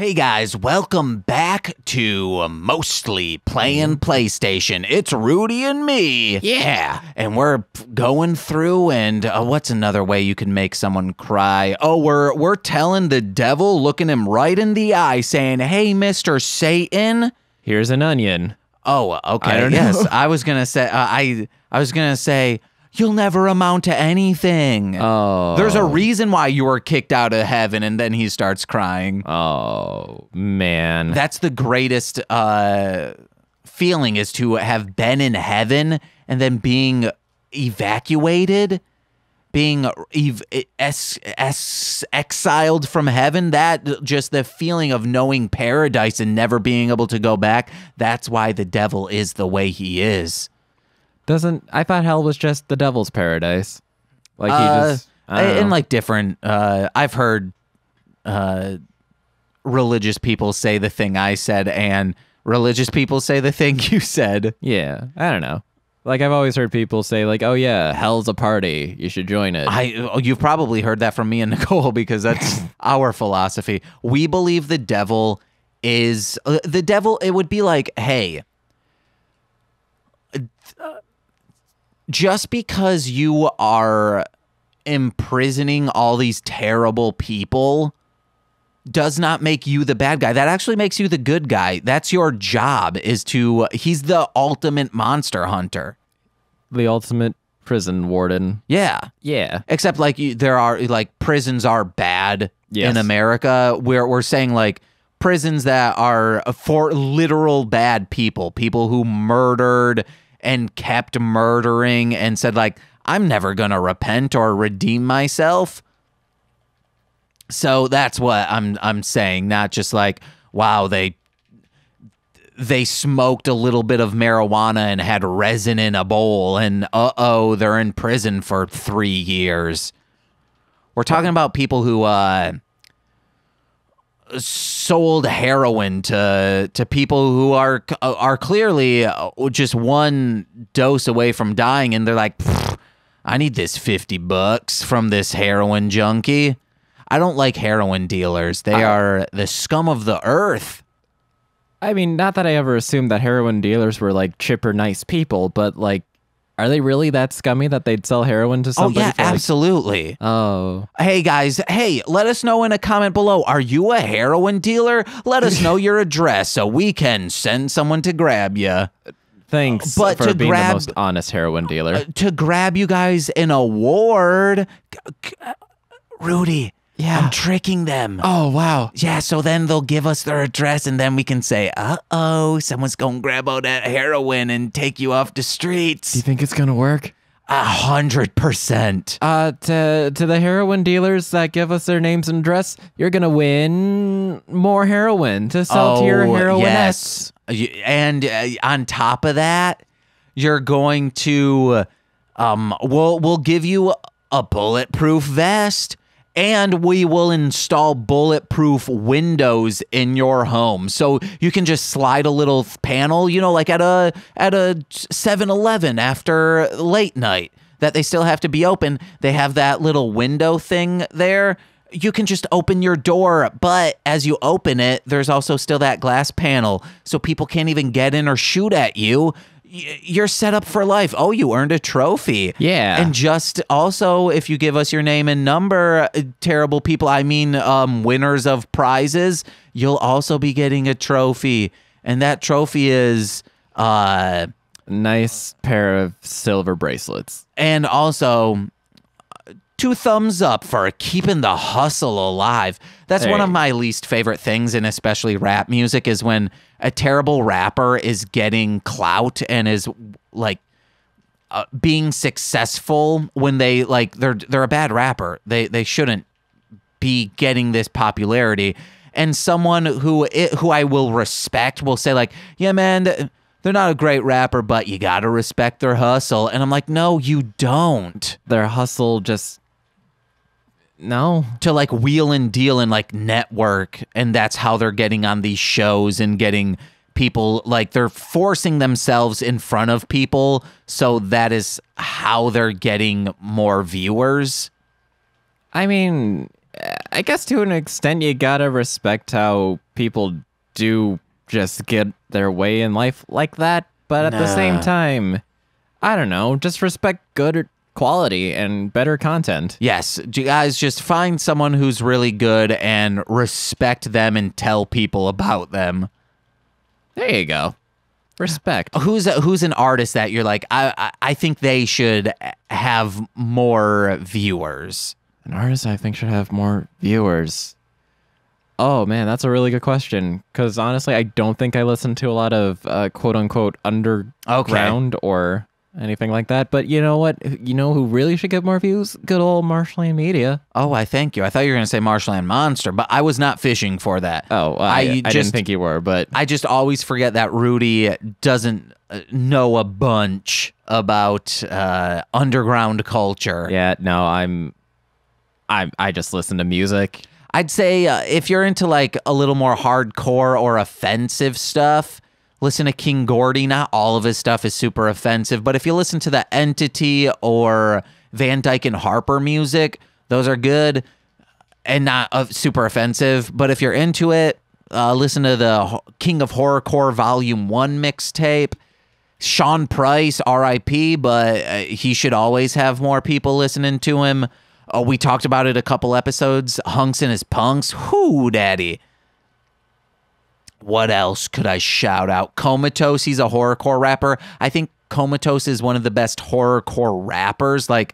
Hey guys, welcome back to Mostly Playing PlayStation. It's Rudy and me. Yeah. And we're going through and what's another way you can make someone cry? Oh, we're telling the devil, looking him right in the eye, saying, "Hey, Mr. Satan, here's an onion." Oh, okay. I don't yes, know. I was going to say I was going to say you'll never amount to anything. Oh. There's a reason why you were kicked out of heaven, and then he starts crying. Oh, man. That's the greatest feeling, is to have been in heaven and then being evacuated, being exiled from heaven. That just the feeling of knowing paradise and never being able to go back. That's why the devil is the way he is. I thought hell was just the devil's paradise. Like he just and like different I've heard religious people say the thing I said and religious people say the thing you said. Yeah, I don't know. Like I've always heard people say like, "Oh yeah, hell's a party. You should join it." You've probably heard that from me and Nicole because that's our philosophy. We believe the devil is the devil. It would be like, hey, just because you are imprisoning all these terrible people does not make you the bad guy. That actually makes you the good guy. That's your job, he's the ultimate monster hunter. The ultimate prison warden. Yeah. Yeah. Except like there are like prisons are bad Yes. in America. We're saying like prisons that are for literal bad people who murdered and kept murdering and said like, I'm never gonna repent or redeem myself. So that's what I'm saying, not just like, wow, they smoked a little bit of marijuana and had resin in a bowl and they're in prison for 3 years. We're talking about people who sold heroin to people who are clearly just one dose away from dying, and they're like, I need this $50 from this heroin junkie. I don't like heroin dealers. They are the scum of the earth. I mean, not that I ever assumed that heroin dealers were like chipper, nice people, but like, are they really that scummy that they'd sell heroin to somebody? Oh, yeah, for, like, absolutely. Oh. Hey, guys. Hey, let us know in a comment below. Are you a heroin dealer? Let us know your address so we can send someone to grab you. Thanks But for to being grab- the most honest heroin dealer. To grab you guys an award. Rudy, Yeah. I'm tricking them. Oh, wow. Yeah, so then they'll give us their address, and then we can say, uh-oh, someone's gonna grab all that heroin and take you off the Do you streets. think it's going to work? 100%. To the heroin dealers that give us their names and address, you're going to win more heroin to sell to your heroinettes. Yes. And on top of that, you're going to, we'll give you a bulletproof vest. And we will install bulletproof windows in your home. So you can just slide a little panel, you know, like at a 7-Eleven after late night that they still have to be open. They have that little window thing there. You can just open your door, but as you open it, there's also still that glass panel. So people can't even get in or shoot at you. You're set up for life. Oh, you earned a trophy. Yeah. And just also, if you give us your name and number, terrible people, I mean winners of prizes, you'll also be getting a trophy. And that trophy is... Nice pair of silver bracelets. and also... 2 thumbs up for keeping the hustle alive. That's one of my least favorite things, and especially rap music, is when a terrible rapper is getting clout and is like being successful when they like they're a bad rapper. They shouldn't be getting this popularity. And someone who I will respect will say like, yeah, man, they're not a great rapper, but you gotta respect their hustle. And I'm like, no, you don't. Their hustle just... No. To like wheel and deal and like network, and that's how they're getting on these shows and getting people, like they're forcing themselves in front of people, so that is how they're getting more viewers. I mean, I guess to an extent you gotta respect how people do just get their way in life like that. But at the same time, I don't know, just respect good quality and better content. Yes, you guys just find someone who's really good and respect them and tell people about them. There you go. Respect. Who's an artist that you're like, I think they should have more viewers? An artist I think should have more viewers. Oh man, that's a really good question. Because honestly, I don't think I listen to a lot of quote unquote underground or anything like that. But you know what? You know who really should get more views? Good old Marshland Media. Oh, I thank you. I thought you were going to say Marshland Monster, but I was not fishing for that. Oh, I didn't think you were, but I just always forget that Rudy doesn't know a bunch about underground culture. Yeah, no, I just listen to music. I'd say if you're into like a little more hardcore or offensive stuff, listen to King Gordy. Not all of his stuff is super offensive, but if you listen to the Entity or Van Dyke and Harper music, those are good and not super offensive. But if you're into it, listen to the King of Horrorcore Volume 1 mixtape. Sean Price, R.I.P., but he should always have more people listening to him. Oh, we talked about it a couple episodes. Hunks and his Punks. Whoo, daddy. What else could I shout out? Comatose, he's a horrorcore rapper. I think Comatose is one of the best horrorcore rappers. But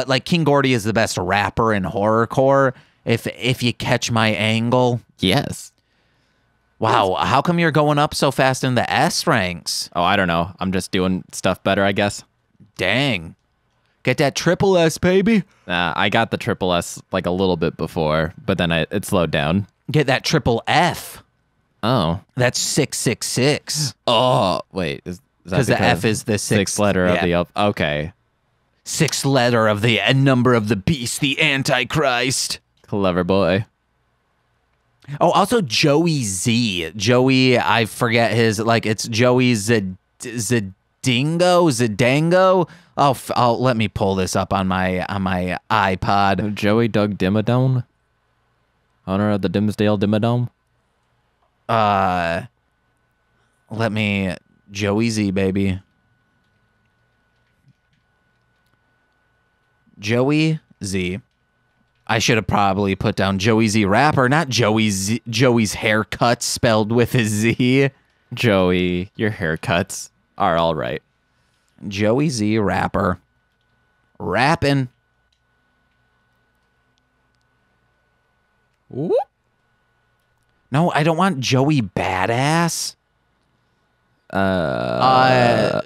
like King Gordy is the best rapper in horrorcore. If you catch my angle. Yes. Wow, how come you're going up so fast in the S ranks? Oh, I don't know. I'm just doing stuff better, I guess. Dang. Get that triple S, baby. I got the triple S like a little bit before, but then it slowed down. Get that triple F. Oh. That's 666. Oh, wait. Is that because the F is the sixth letter of the up? Okay. Sixth letter of the number of the beast, the Antichrist. Clever boy. Oh, also Joey Z. Joey, I forget his, like, it's Joey Zadango. Oh, let me pull this up on my iPod. Joey Doug Dimmadome? Owner of the Dimsdale Dimmadome? Let me, Joey Z, baby. Joey Z. I should have probably put down Joey Z rapper, not Joey's haircut spelled with a Z. Joey, your haircuts are all right. Joey Z rapper. Rapping. Whoop. No, I don't want Joey Badass. Zadino,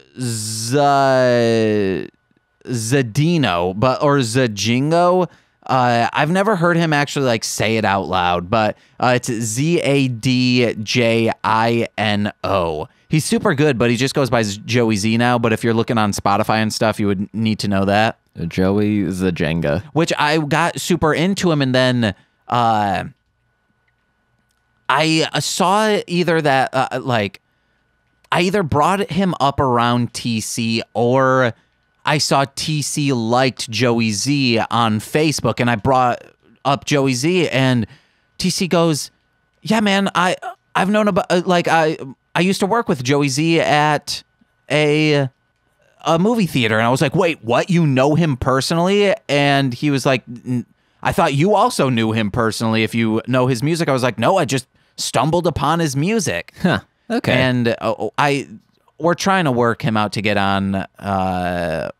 or Zajingo. I've never heard him actually like say it out loud, but it's Zadjino. He's super good, but he just goes by Joey Z now. But if you're looking on Spotify and stuff, you would need to know that. Joey Zajenga. Which I got super into him, and then I saw either that I either brought him up around TC, or I saw TC liked Joey Z on Facebook, and I brought up Joey Z, and TC goes, "Yeah, man, I've known about I used to work with Joey Z at a movie theater," and I was like, "Wait, what? You know him personally?" And he was like, "I thought you also knew him personally if you know his music." I was like, "No, I just stumbled upon his music." Huh. Okay. And we're trying to work him out to get on,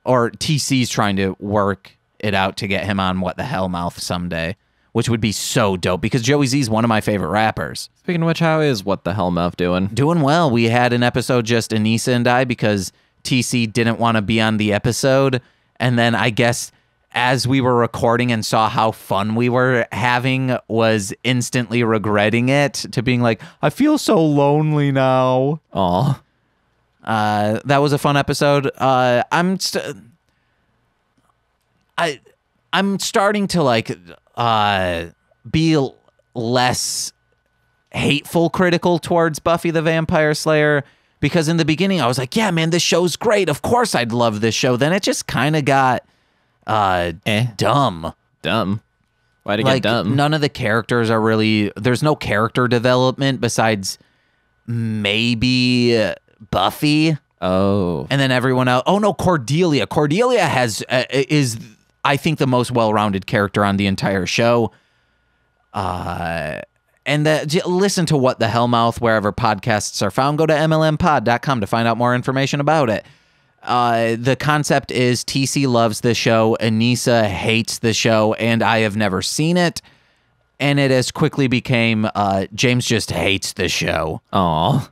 or TC's trying to work it out to get him on What the Hell Mouth someday, which would be so dope because Joey Z's one of my favorite rappers. Speaking of which, how is What the Hell Mouth doing? Doing well. We had an episode, just Anissa and I, because TC didn't want to be on the episode. And then I guess as we were recording and saw how fun we were having, was instantly regretting it, to being like, I feel so lonely now. Aw. That was a fun episode. I'm starting to be less hateful critical towards Buffy the Vampire Slayer, because in the beginning I was like, yeah, man, this show's great. Of course I'd love this show. Then it just kind of got dumb. Dumb. Why'd it like, get dumb? none of the characters are really, there's no character development besides maybe Buffy. Oh. And then everyone else. Oh no, Cordelia. Cordelia is I think the most well-rounded character on the entire show. And listen to What the Hellmouth wherever podcasts are found. Go to mlmpod.com to find out more information about it. The concept is TC loves the show, Anissa hates the show, and I have never seen it. And it has quickly became James just hates the show. Aw.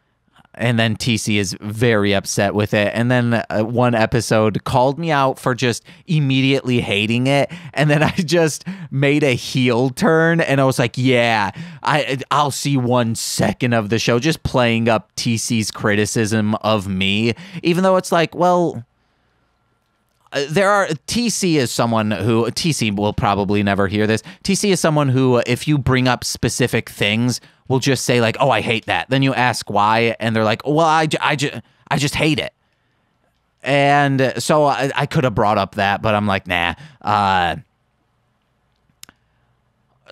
And then TC is very upset with it. And then one episode called me out for just immediately hating it. And then I just made a heel turn. And I was like, yeah, I'll see 1 second of the show, just playing up TC's criticism of me. Even though it's like, well, TC is someone who, TC will probably never hear this. TC is someone who, if you bring up specific things, will just say like, oh, I hate that. Then you ask why, and they're like, well, I just hate it. And so I could have brought up that, but I'm like, nah.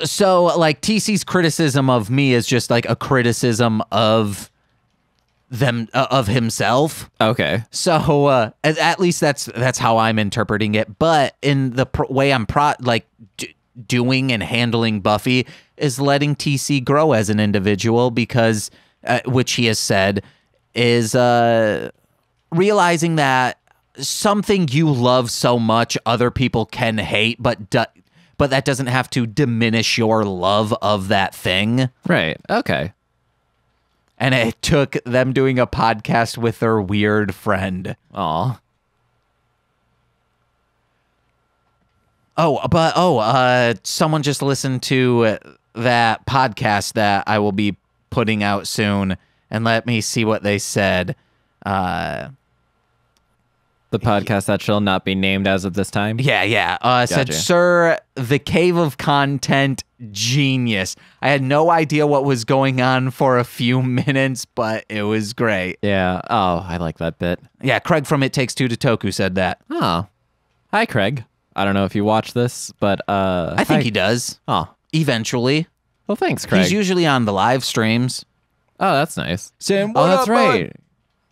So like TC's criticism of me is just like a criticism of them, of himself. Okay. So at least that's how I'm interpreting it. But in the way I'm doing and handling Buffy is letting TC grow as an individual because, which he has said, is realizing that something you love so much other people can hate, but that doesn't have to diminish your love of that thing. Right. Okay. And it took them doing a podcast with their weird friend. Aw. Someone just listened to that podcast that I will be putting out soon, and let me see what they said. The podcast that shall not be named as of this time? Yeah. Gotcha. Said, sir, the cave of content, genius. I had no idea what was going on for a few minutes, but it was great. Yeah. Oh, I like that bit. Yeah, Craig from It Takes Two to Toku said that. Oh. Hi, Craig. I don't know if you watch this, but I think he does. Oh. Eventually. Well, thanks, Craig. He's usually on the live streams. Oh, that's nice. Sam, oh, that's right.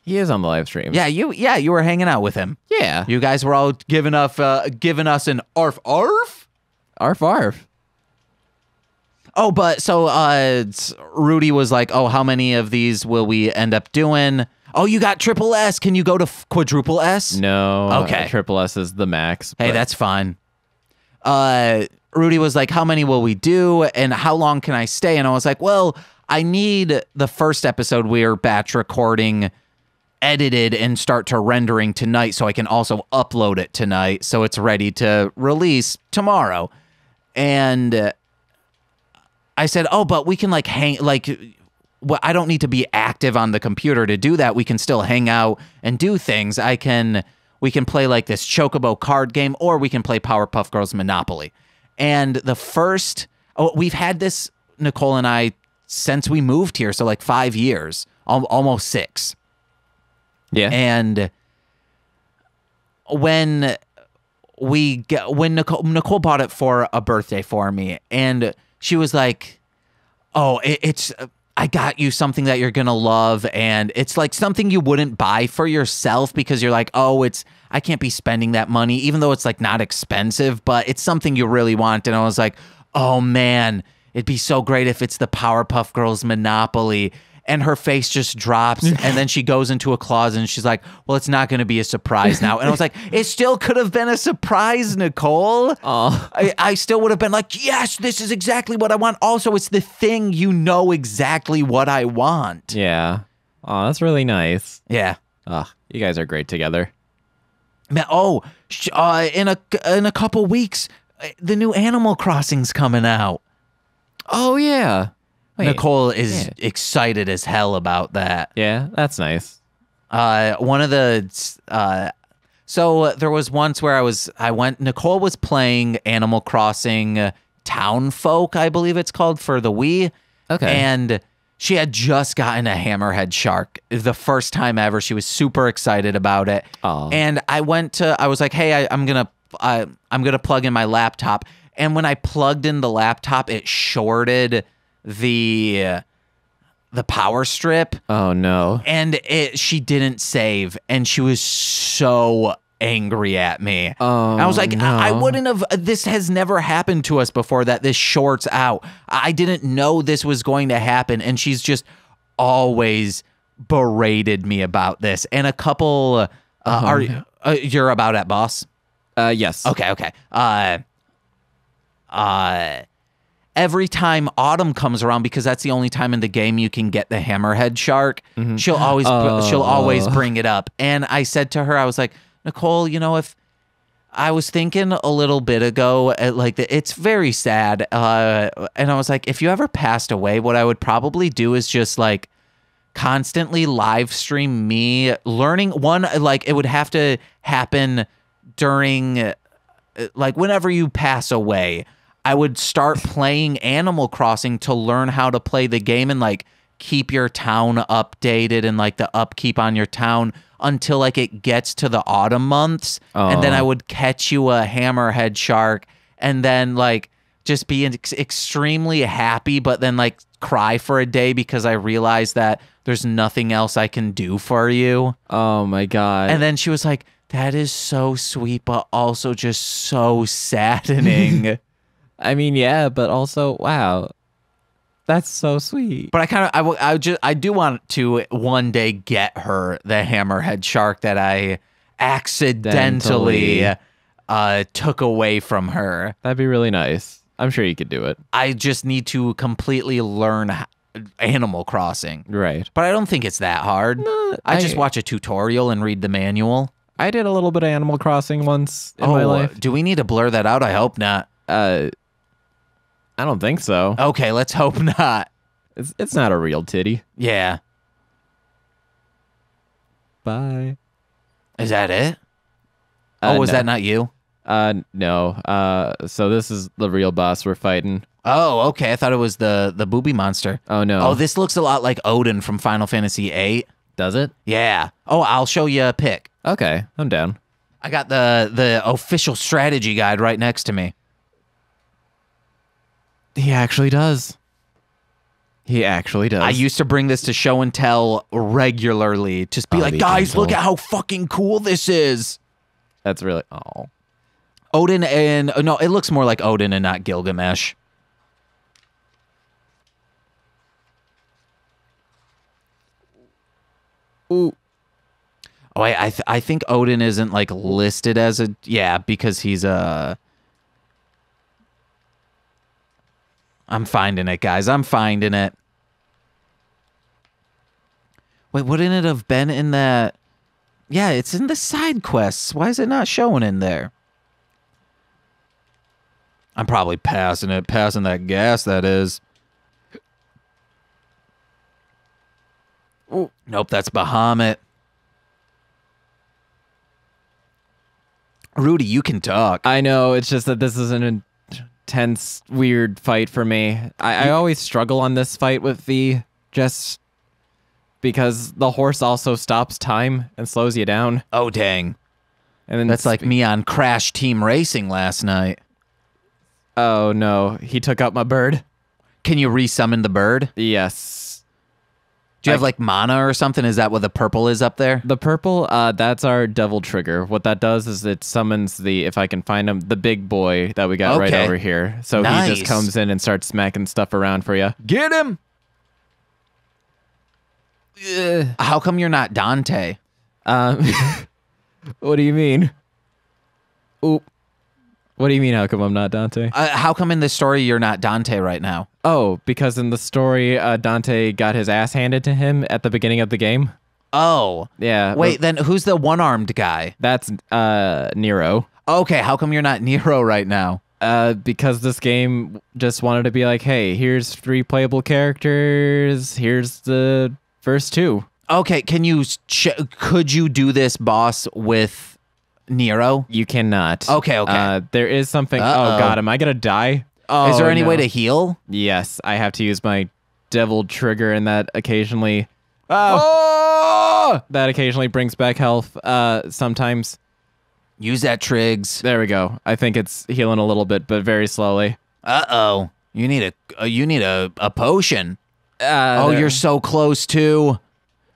He is on the live stream. Yeah, you were hanging out with him. Yeah. You guys were all giving us an arf arf? Arf arf. Oh, but so Rudy was like, oh, how many of these will we end up doing? Oh, you got triple S. Can you go to quadruple S? No. Okay. Triple S is the max. Hey, that's fine. Rudy was like, how many will we do? And how long can I stay? And I was like, well, I need the first episode we're batch recording edited and start to rendering tonight so I can also upload it tonight so it's ready to release tomorrow. And I said, oh, but we can like hang, like, well, I don't need to be active on the computer to do that. We can still hang out and do things. We can play like this Chocobo card game, or we can play Powerpuff Girls Monopoly. And we've had this, Nicole and I, since we moved here. So like 5 years, almost 6. Yeah. And when Nicole bought it for a birthday for me, and she was like, oh, I got you something that you're going to love. And it's like something you wouldn't buy for yourself because you're like, oh, I can't be spending that money, even though it's like not expensive, but it's something you really want. And I was like, oh man, it'd be so great if it's the Powerpuff Girls Monopoly. And her face just drops, and then she goes into a closet, and she's like, well, it's not going to be a surprise now. And I was like, it still could have been a surprise, Nicole. Oh. I still would have been like, yes, this is exactly what I want. Also, it's the thing, you know exactly what I want. Yeah. Oh, that's really nice. Yeah. Oh, you guys are great together. Man, in a couple weeks, the new Animal Crossing's coming out. Oh, yeah. Wait, Nicole is excited as hell about that. Yeah, that's nice. So there was once where Nicole was playing Animal Crossing Town Folk, I believe it's called, for the Wii. Okay. And she had just gotten a Hammerhead shark the first time ever. She was super excited about it. Oh. And I was like, hey, I'm gonna plug in my laptop. And when I plugged in the laptop, it shorted the power strip. Oh no. And she didn't save, and she was so angry at me. Oh, I was like, no. I wouldn't have, this has never happened to us before, that this shorts out. I didn't know this was going to happen, and she's just always berated me about this. And a couple, you're about at boss? Yes. Okay. Every time Autumn comes around, because that's the only time in the game you can get the Hammerhead shark, she'll always bring it up. And I said to her, I was like, Nicole, if I was thinking a little bit ago, it's very sad. And I was like, if you ever passed away, what I would probably do is just like constantly live stream me learning. One, like it would have to happen during, like whenever you pass away, I would start playing Animal Crossing to learn how to play the game and like keep your town updated and like the upkeep on your town until like it gets to the autumn months. And then I would catch you a Hammerhead shark and then like just be extremely happy, but then like cry for a day because I realized that there's nothing else I can do for you. Oh my God. And then she was like, that is so sweet, but also just so saddening. I mean, yeah, but also, wow. That's so sweet. But I do want to one day get her the Hammerhead shark that I accidentally took away from her. That'd be really nice. I'm sure you could do it. I just need to completely learn Animal Crossing. Right. But I don't think it's that hard. No, I just watch a tutorial and read the manual. I did a little bit of Animal Crossing once in my life. Do we need to blur that out? I hope not. I don't think so. Okay, let's hope not. It's not a real titty. Yeah. Bye. Is that it? Was no. that not you? No. So this is the real boss we're fighting. Oh, okay. I thought it was the booby monster. Oh, no. Oh, this looks a lot like Odin from Final Fantasy VIII. Does it? Yeah. Oh, I'll show you a pic. Okay, I'm down. I got the official strategy guide right next to me. He actually does. He actually does. I used to bring this to show and tell regularly. Just be like, guys, look at how fucking cool this is. That's really... Odin and... No, it looks more like Odin and not Gilgamesh. Ooh. Oh, I think Odin isn't like listed as a... Yeah, because he's a... I'm finding it, guys. I'm finding it. Wait, wouldn't it have been in that... Yeah, it's in the side quests. Why is it not showing in there? I'm probably passing that gas, that is. Ooh. Nope, that's Bahamut. Rudy, you can talk. I know, it's just that this is an intense, weird fight for me. I always struggle on this fight with V, just because the horse also stops time and slows you down. Oh, dang. And then that's like me on Crash Team Racing last night. Oh, no. He took out my bird. Can you resummon the bird? Yes. Do you have like mana or something? Is that what the purple is up there? The purple, that's our devil trigger. What that does is it summons the, if I can find him, the big boy that we got right over here. So nice. He just comes in and starts smacking stuff around for you. Get him! How come you're not Dante? What do you mean? Oop. What do you mean, how come I'm not Dante? How come in this story you're not Dante right now? Oh, because in the story, Dante got his ass handed to him at the beginning of the game. Oh. Yeah. Wait, then who's the one-armed guy? That's Nero. Okay, how come you're not Nero right now? Because this game just wanted to be like, hey, here's 3 playable characters, here's the first 2. Okay, could you do this boss with Nero? You cannot. Okay. There is something. Oh God, am I gonna die? Oh, is there any way to heal? Yes, I have to use my devil trigger, and that occasionally. That occasionally brings back health. Sometimes. Use that, Triggs. There we go. I think it's healing a little bit, but very slowly. Uh-oh. You need a potion. You're so close too.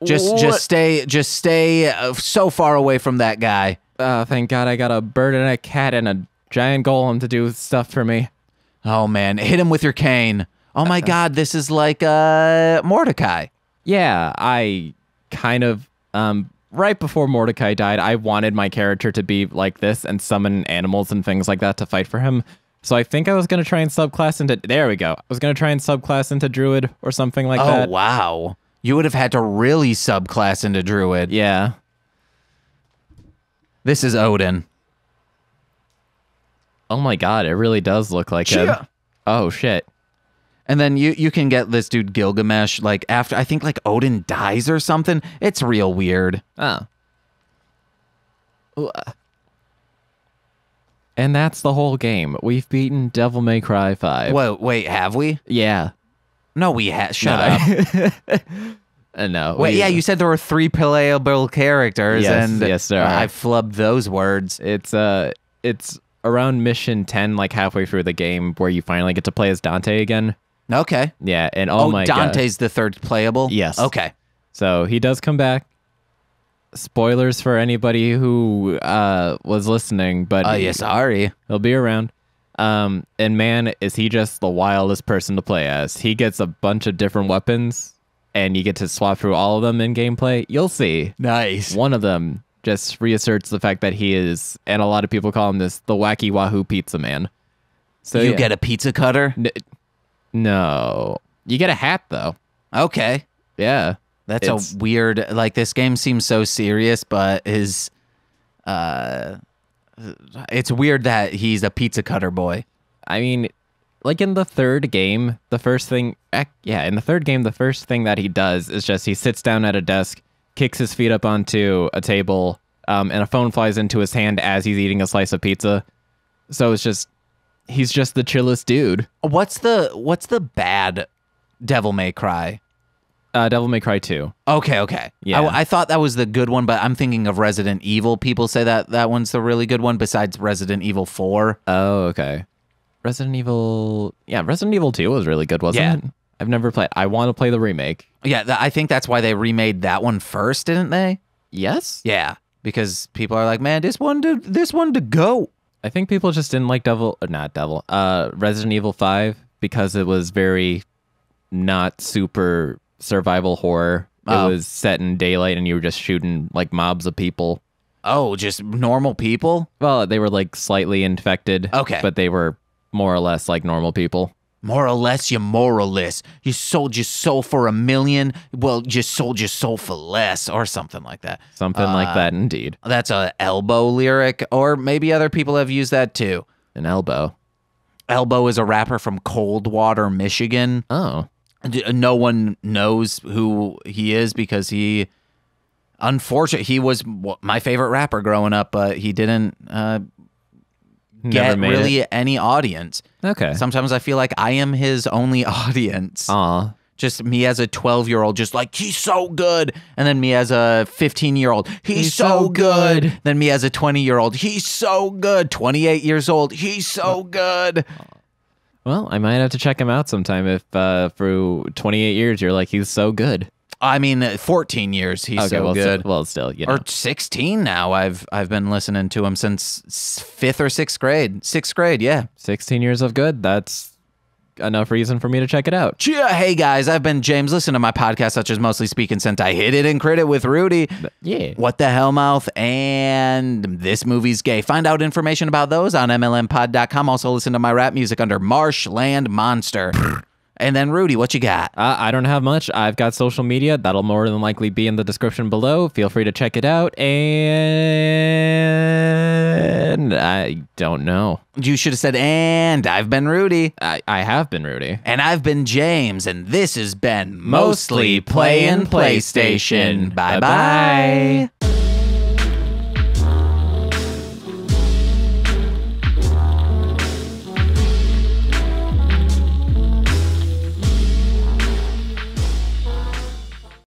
Just stay so far away from that guy. Thank God I got a bird and a cat and a giant golem to do stuff for me. Oh man, hit him with your cane. Oh my God, this is like Mordecai. Yeah, I kind of right before Mordecai died, I wanted my character to be like this and summon animals and things like that to fight for him. So I think I was going to try and subclass into... There we go. I was going to try and subclass into Druid or something like that. Oh, wow. You would have had to really subclass into Druid. Yeah. This is Odin. Oh my God, it really does look like him. Oh, shit. And then you can get this dude Gilgamesh, like, after, I think, like, Odin dies or something. It's real weird. Oh. And that's the whole game. We've beaten Devil May Cry 5. Wait, have we? Yeah. No, we have. Shut up. No. Wait, yeah, you said there were 3 playable characters, and yes, there are. I flubbed those words. It's around mission 10, like halfway through the game, where you finally get to play as Dante again. Okay. Yeah, and oh my God. Dante's the 3rd playable? Yes. Okay. So he does come back. Spoilers for anybody who was listening, but yeah, sorry. He'll be around. And man, is he just the wildest person to play as. He gets a bunch of different weapons, and you get to swap through all of them in gameplay. You'll see. Nice. One of them just reasserts the fact that he is, and a lot of people call him this, the Wacky Wahoo Pizza Man. So you get a pizza cutter? No. You get a hat, though. Okay. Yeah. That's a weird, like, this game seems so serious, but it's weird that he's a pizza cutter boy. I mean, like in the third game, the first thing that he does is just he sits down at a desk, kicks his feet up onto a table, and a phone flies into his hand as he's eating a slice of pizza. So he's just the chillest dude. What's the bad Devil May Cry? Devil May Cry 2. Okay. Yeah. I thought that was the good one, but I'm thinking of Resident Evil. People say that one's the really good one besides Resident Evil 4. Oh, okay. Resident Evil 2 was really good, wasn't it? I've never played. I want to play the remake. Yeah, I think that's why they remade that one first, didn't they? Yes? Yeah, because people are like, man, this one to go. I think people just didn't like Resident Evil 5 because it was very not super survival horror. It was set in daylight and you were just shooting like mobs of people. Oh, just normal people? Well, they were like slightly infected. Okay. But they were more or less like normal people. More or less, you moralist. You sold your soul for $1 million. Well, you sold your soul for less, or something like that. Something like that, indeed. That's a Elbow lyric, or maybe other people have used that too. An Elbow. Elbow is a rapper from Coldwater, Michigan. Oh. No one knows who he is because he was my favorite rapper growing up, but he didn't get really any audience. Okay. Sometimes I feel like I am his only audience. Aw. Just me as a 12-year-old, just like, he's so good. And then me as a 15-year-old, he's so good. Then me as a 20-year-old, he's so good. 28 years old, he's so good. Well, I might have to check him out sometime if for 28 years you're like, he's so good. I mean, 14 years, he's so good. Still, you know. Or 16 now. I've been listening to him since 5th or 6th grade. 6th grade, yeah. 16 years of good. That's enough reason for me to check it out. Cheer. Hey, guys, I've been James. Listen to my podcast, such as Mostly Speaking Sentai, Hit It and Crit It with Rudy. Yeah. What the Hell Mouth, and This Movie's Gay. Find out information about those on MLMpod.com. Also listen to my rap music under Marshland Monster. And then, Rudy, what you got? I don't have much. I've got social media. That'll more than likely be in the description below. Feel free to check it out. And I don't know. You should have said, and I've been Rudy. I have been Rudy. And I've been James. And this has been Mostly Playing PlayStation. Bye-bye.